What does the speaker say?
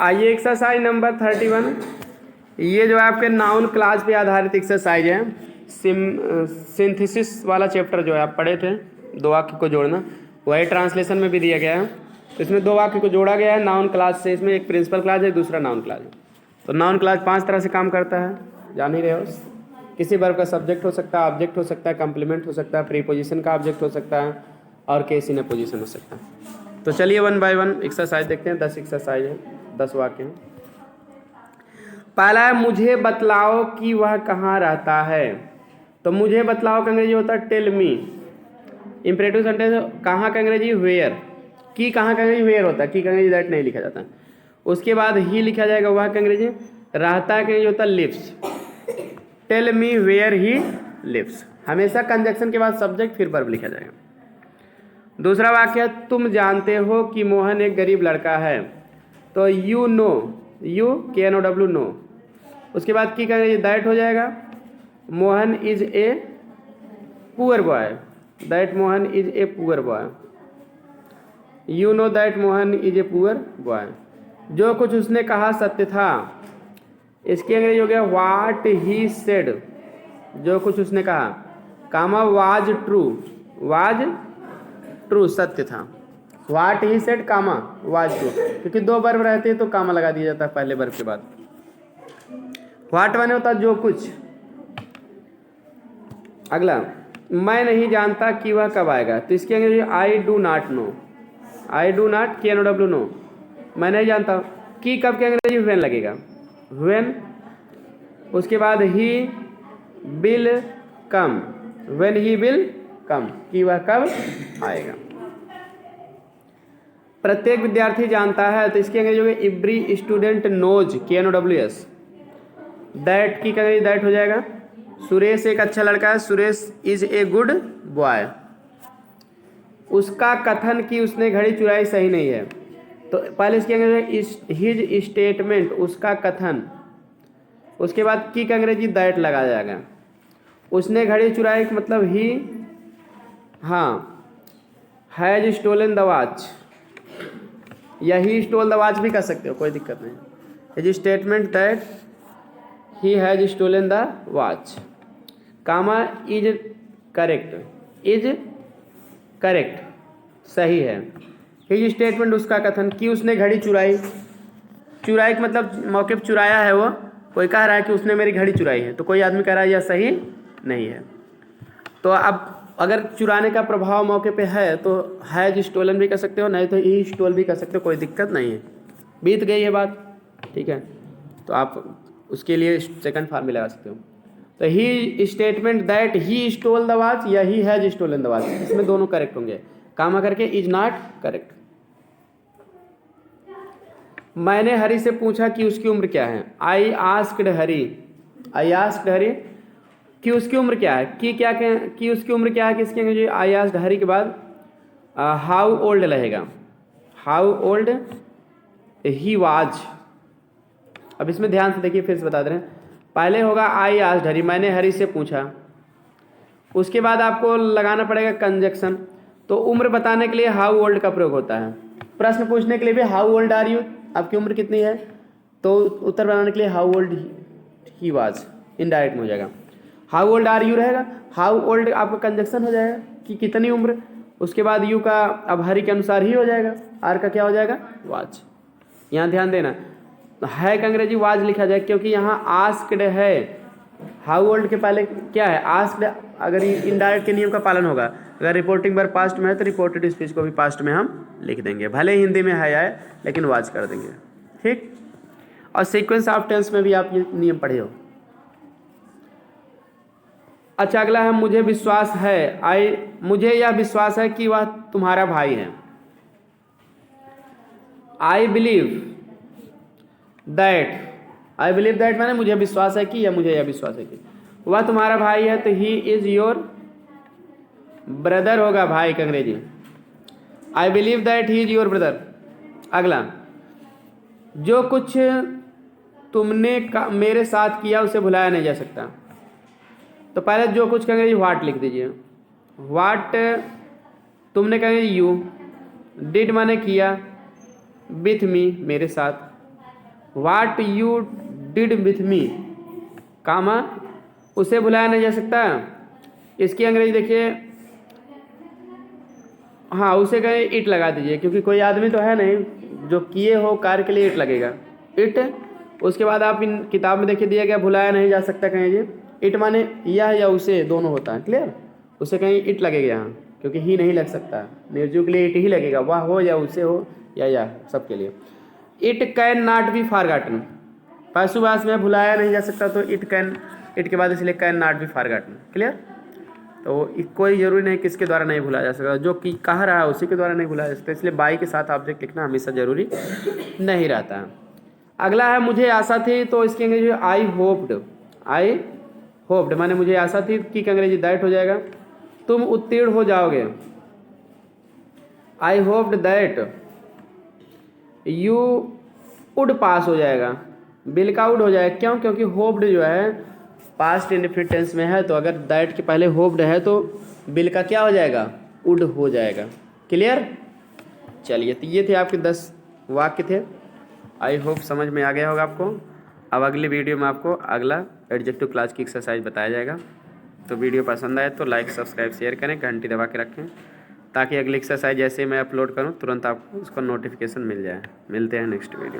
आइए exercise number 31। ये जो आपके नाउन क्लास पे आधारित एक्सरसाइज है, सिंथेसिस वाला चैप्टर जो है आप पढ़े थे, दो वाक्य को जोड़ना, वही ट्रांसलेशन में भी दिया गया है। तो इसमें दो वाक्य को जोड़ा गया है नाउन क्लास से। इसमें एक प्रिंसिपल क्लास है, दूसरा नाउन क्लास है। तो नाउन क्लास 5 तरह से काम करता है, जान ही रहे हो। किसी वर्ब का सब्जेक्ट हो सकता है, ऑब्जेक्ट हो सकता है, कंप्लीमेंट हो सकता है, प्रीपोजिशन का ऑब्जेक्ट हो सकता है और केस इन पोजिशन हो सकता है। तो चलिए 1 बाय 1 एक्सरसाइज देखते हैं। 10 एक्सरसाइज है, 10 वाक्य हैं। पहला है मुझे बतलाओ कि वह कहाँ रहता है। तो मुझे बतलाओ का अंग्रेजी होता है टेल मी। इंपरेटिव सेंटेंस कहाँ का अंग्रेजी वेयर। की कहाँ का अंग्रेजी वेयर होता है, की का अंग्रेजी दैट नहीं लिखा जाता। उसके बाद ही लिखा जाएगा, वह का अंग्रेजी रहता है का अंग्रेजी होता है lives. Tell me where he lives. हमेशा कंजक्शन के बाद सब्जेक्ट फिर वर्ब लिखा जाएगा। दूसरा वाक्य, तुम जानते हो कि मोहन एक गरीब लड़का है। तो you know, you KNOW know. उसके बाद की कहेंगे दैट हो जाएगा, Mohan is a poor boy. That Mohan is a poor boy. You know that Mohan is a poor boy. जो कुछ उसने कहा सत्य था। इसकी अंग्रेजी हो गया व्हाट ही सेड। जो कुछ उसने कहा, comma was true. Was true सत्य था। What he said comma was true, क्योंकि दो वर्ब रहते हैं तो कामा लगा दिया जाता है पहले वर्ब के बाद। वाट माने होता है जो कुछ। अगला, मैं नहीं जानता कि वह कब आएगा। तो इसके अंग्रेजी I do not know. I do not KNOW know, मैं नहीं जानता। कि कब के अंग्रेजी व्हेन लगेगा, व्हेन। उसके बाद he will come, when he will come, कि वह कब आएगा। प्रत्येक विद्यार्थी जानता है। तो इसके अंग्रेजी हो गए every student knows KNOWS। That की अंग्रेजी दैट हो जाएगा। सुरेश एक अच्छा लड़का है। Suresh is a good boy. उसका कथन कि उसने घड़ी चुराई सही नहीं है। तो पहले इसके अंग्रेजी हिज स्टेटमेंट, उसका कथन। उसके बाद की अंग्रेजी दैट लगा जाएगा। उसने घड़ी चुराई मतलब ही, हाँ, हैज स्टोलन द वॉच, यही स्टोल द वॉच भी कर सकते हो, कोई दिक्कत नहीं। His statement that he has stolen the watch, comma is correct. Is correct सही है। हिज स्टेटमेंट उसका कथन कि उसने घड़ी चुराई। चुराई का मतलब मौके पर चुराया है वो। कोई कह रहा है कि उसने मेरी घड़ी चुराई है, तो कोई आदमी कह रहा है यह सही नहीं है। तो अब अगर चुराने का प्रभाव मौके पे है तो हैज स्टोलन भी कर सकते हो, नहीं तो ही स्टोल भी कर सकते हो, कोई दिक्कत नहीं है। बीत गई है बात, ठीक है। तो आप उसके लिए सेकंड फॉर्म में लगा सकते हो। तो he statement that he stole the watch या he has stolen the watch, इसमें दोनों करेक्ट होंगे। कामा करके इज नॉट करेक्ट। मैंने हरी से पूछा कि उसकी उम्र क्या है। I asked Hari, I asked हरी कि उसकी उम्र क्या है। कि उसकी उम्र क्या है, किसके अंग्रेजी आई आस्क्ड हरी के बाद हाउ ओल्ड रहेगा। How old he was. अब इसमें ध्यान से देखिए, फिर से बता दे रहे हैं। पहले होगा आई आस्क्ड हरी, मैंने हरी से पूछा। उसके बाद आपको लगाना पड़ेगा कंजक्शन। तो उम्र बताने के लिए हाउ ओल्ड का प्रयोग होता है। प्रश्न पूछने के लिए भी हाउ ओल्ड आर यू, आपकी उम्र कितनी है। तो उत्तर बनाने के लिए how old he was, indirect में हो जाएगा। हाउ ओल्ड आर यू रहेगा। हाउ ओल्ड आपका कंजक्शन हो जाएगा कि कितनी उम्र। उसके बाद यू का अब हरी के अनुसार ही हो जाएगा। आर का क्या हो जाएगा, वाज। यहाँ ध्यान देना, है का अंग्रेजी वाज लिखा जाए, क्योंकि यहाँ आस्क्ड है। हाउ ओल्ड के पहले क्या है, आस्क्ड। अगर इनडायरेक्ट के नियम का पालन होगा, अगर रिपोर्टिंग वर्ब पास्ट में है तो रिपोर्टेड स्पीच को भी पास्ट में हम लिख देंगे, भले हिंदी में है आए लेकिन वाज कर देंगे, ठीक। और सीक्वेंस ऑफ टेंस में भी आप ये नियम पढ़े हो। अच्छा, अगला है मुझे विश्वास है। मुझे यह विश्वास है कि वह तुम्हारा भाई है। I believe that, I believe that माने मुझे विश्वास है कि, या मुझे यह विश्वास है कि वह तुम्हारा भाई है। तो ही इज योर ब्रदर होगा भाई का अंग्रेजी। I believe that he is your brother. अगला, जो कुछ तुमने मेरे साथ किया उसे भुलाया नहीं जा सकता। तो पहले जो कुछ का अंग्रेजी व्हाट लिख दीजिए। व्हाट तुमने कहेंगे यू, डिड माने किया, विथ मी मेरे साथ, what you did with me, comma, उसे भुलाया नहीं जा सकता। इसकी अंग्रेजी देखिए, हाँ उसे कहें इट लगा दीजिए, क्योंकि कोई आदमी तो है नहीं जो किए हो कार्य के लिए इट लगेगा, इट। उसके बाद आप इन किताब में देखिए दिया गया भुलाया नहीं जा सकता, कहें जी इट माने यह या उसे दोनों होता है, क्लियर। उसे कहीं इट लगेगा यहाँ, क्योंकि ही नहीं लग सकता, निर्जीव के लिए इट ही लगेगा, वह हो या उसे हो या सबके लिए। It can not be forgotten, पशुभाष में भुलाया नहीं जा सकता, तो इट कैन, इट के बाद इसलिए can not be forgotten, clear. तो कोई ज़रूरी नहीं किसके द्वारा नहीं भुलाया जा सकता, जो कि कह रहा है उसी के द्वारा नहीं भुलाया जा सकता, इसलिए बाई के साथ ऑब्जेक्ट लिखना हमेशा ज़रूरी नहीं रहता है। अगला है मुझे आशा थी, तो इसकी अंग्रेजी आई होप्ड, आई होप्ड माने मुझे आशा थी कि अंग्रेजी दैट हो जाएगा। तुम उत्तीर्ण हो जाओगे, I hoped that you would pass हो जाएगा, बिल का वुड हो जाएगा, क्यों, क्योंकि होप्ड जो है पास्ट इंडेफिनिट टेंस में है, तो अगर दैट के पहले होप्ड है तो बिल का क्या हो जाएगा, वुड हो जाएगा, क्लियर। चलिए तो ये थे आपके 10 वाक्य थे, आई होप समझ में आ गया होगा आपको। अब अगली वीडियो में आपको अगला एडजेक्टिव क्लास की एक्सरसाइज बताया जाएगा। तो वीडियो पसंद आए तो लाइक सब्सक्राइब शेयर करें, घंटी दबा के रखें, ताकि अगली एक्सरसाइज जैसे मैं अपलोड करूं तुरंत आपको उसका नोटिफिकेशन मिल जाए। मिलते हैं नेक्स्ट वीडियो।